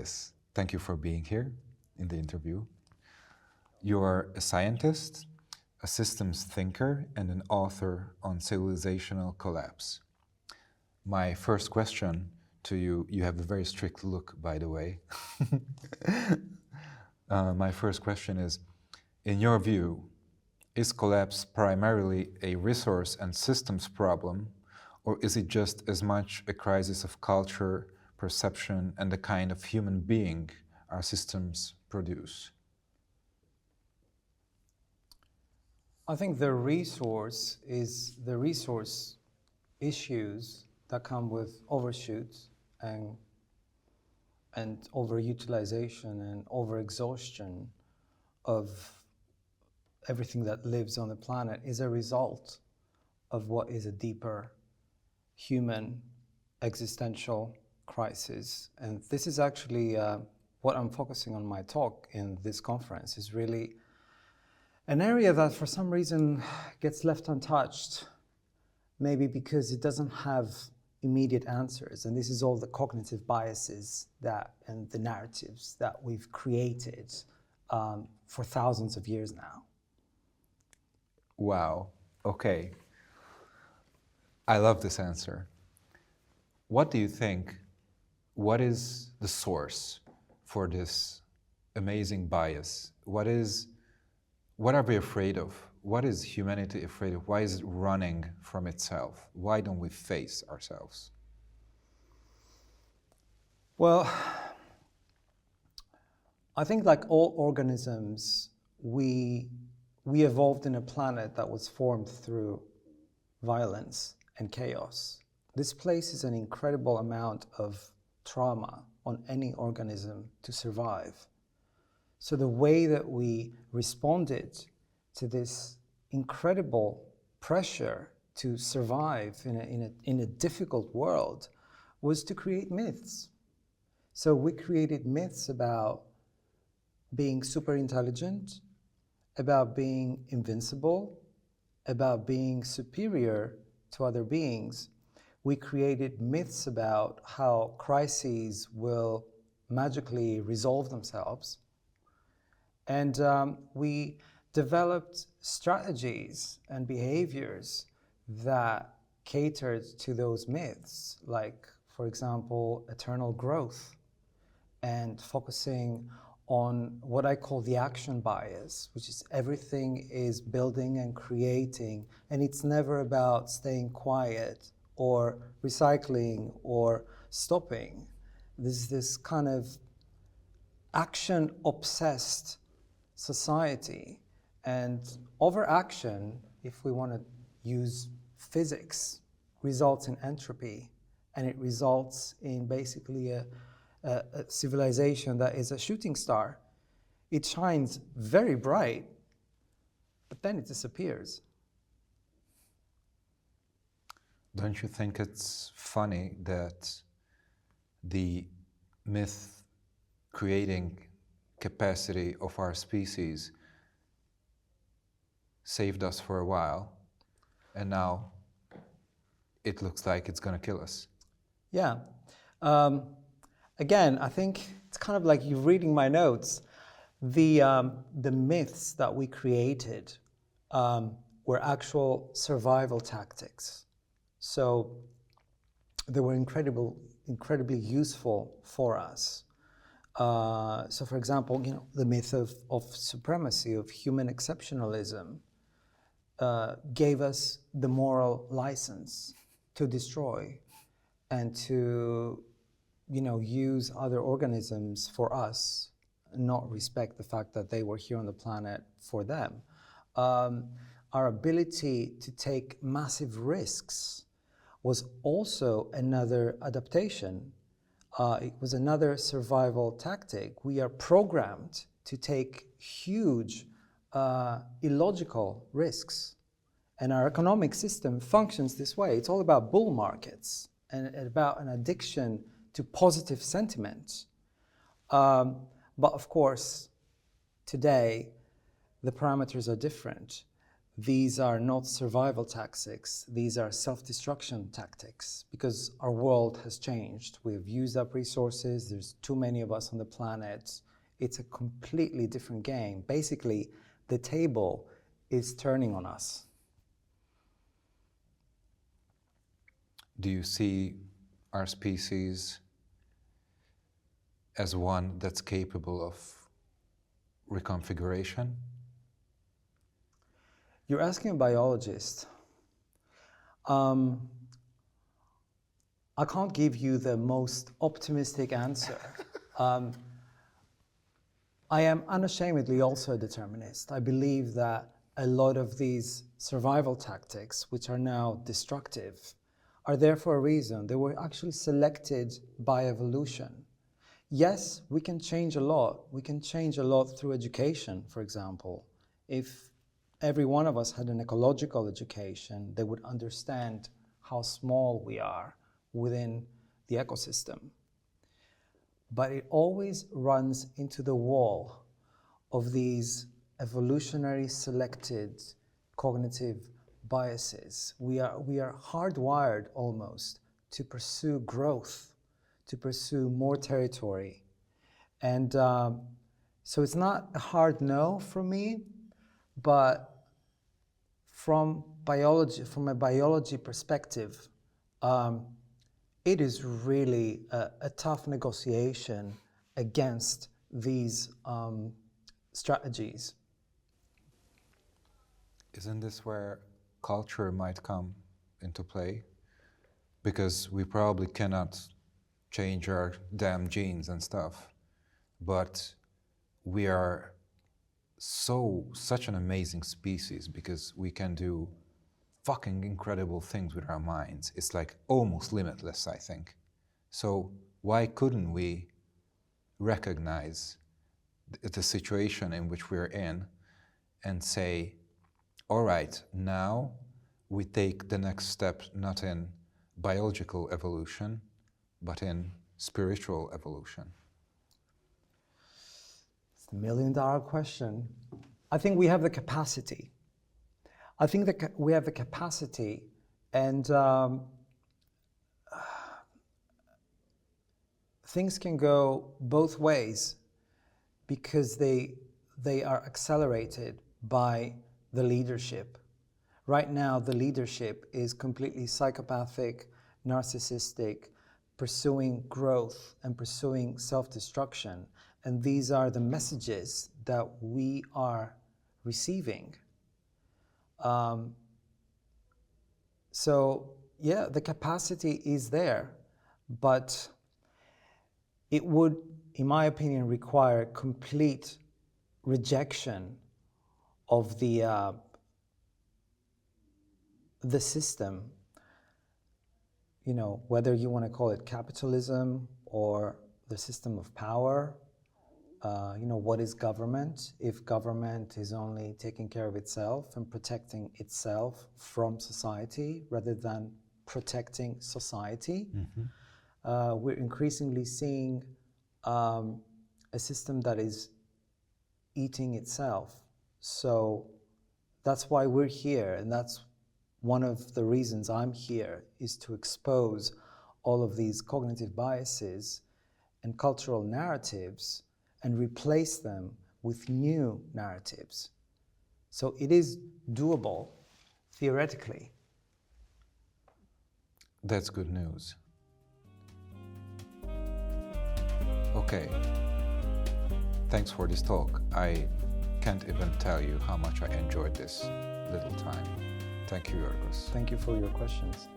Tsakraklides, thank you for being here in the interview. You're a scientist, a systems thinker, and an author on civilisational collapse. My first question to you, you have a very strict look, by the way. My first question is, in your view, is collapse primarily a resource and systems problem, or is it just as much a crisis of culture, perception, and the kind of human being our systems produce? I think the resource issues that come with overshoots and overutilization and overexhaustion of everything that lives on the planet is a result of what is a deeper human existential crisis. And this is actually what I'm focusing on my talk in this conference, is really an area that for some reason gets left untouched, maybe because it doesn't have immediate answers. And this is all the cognitive biases and the narratives that we've created for thousands of years now. Wow, okay. I love this answer. What do you think, what is the source for this amazing bias? What are we afraid of? What is humanity afraid of? Why is it running from itself? Why don't we face ourselves? Well, I think like all organisms, we evolved in a planet that was formed through violence and chaos. This places an incredible amount of trauma on any organism to survive. So the way that we responded to this incredible pressure to survive in a difficult world was to create myths. So we created myths about being super intelligent, about being invincible, about being superior to other beings. We created myths about how crises will magically resolve themselves. And we developed strategies and behaviors that catered to those myths, like, for example, eternal growth, and focusing on what I call the action bias, which is everything is building and creating, and it's never about staying quiet or recycling or stopping. There's this kind of action-obsessed society, and overaction, if we want to use physics, results in entropy, and it results in basically a civilization that is a shooting star. It shines very bright, but then it disappears. Don't you think it's funny that the myth creating capacity of our species saved us for a while, and now it looks like it's going to kill us? Yeah. Again, I think it's kind of like you reading my notes. The myths that we created were actual survival tactics. So they were incredibly useful for us. So for example, the myth of supremacy, of human exceptionalism, gave us the moral license to destroy and to use other organisms for us, not respect the fact that they were here on the planet for them. Our ability to take massive risks was also another adaptation. It was another survival tactic. We are programmed to take huge, illogical risks. And our economic system functions this way. It's all about bull markets and about an addiction to positive sentiment. But of course, today, the parameters are different. these are not survival tactics, these are self-destruction tactics, because our world has changed. We've used up resources, there's too many of us on the planet. It's a completely different game. Basically, the table is turning on us. Do you see our species as one that's capable of reconfiguration? You're asking a biologist. I can't give you the most optimistic answer. I am unashamedly also a determinist. I believe that a lot of these survival tactics, which are now destructive, are there for a reason. They were actually selected by evolution. Yes, we can change a lot. We can change a lot through education, for example. If every one of us had an ecological education, they would understand how small we are within the ecosystem. But it always runs into the wall of these evolutionary selected cognitive biases. We are hardwired almost to pursue growth, to pursue more territory. And so it's not a hard no for me, but from a biology perspective, it is really a tough negotiation against these strategies. Isn't this where culture might come into play? Because we probably cannot change our damn genes and stuff, but we are such an amazing species because we can do fucking incredible things with our minds. It's like almost limitless, I think. So why couldn't we recognize the situation in which we're in and say, all right, now we take the next step not in biological evolution, but in spiritual evolution? It's the million-dollar question. I think we have the capacity. I think that we have the capacity, and things can go both ways because they are accelerated by the leadership. Right now, the leadership is completely psychopathic, narcissistic, pursuing growth and pursuing self-destruction. And these are the messages that we are receiving. So yeah, the capacity is there, but it would, in my opinion, require complete rejection of the system. You know, whether you want to call it capitalism or the system of power. You know, what is government? If government is only taking care of itself and protecting itself from society rather than protecting society, we're increasingly seeing a system that is eating itself. So that's why we're here, and that's one of the reasons I'm here, is to expose all of these cognitive biases and cultural narratives and replace them with new narratives. So it is doable, theoretically. That's good news. Okay. Thanks for this talk. I can't even tell you how much I enjoyed this little time. Thank you, Yorgos. Thank you for your questions.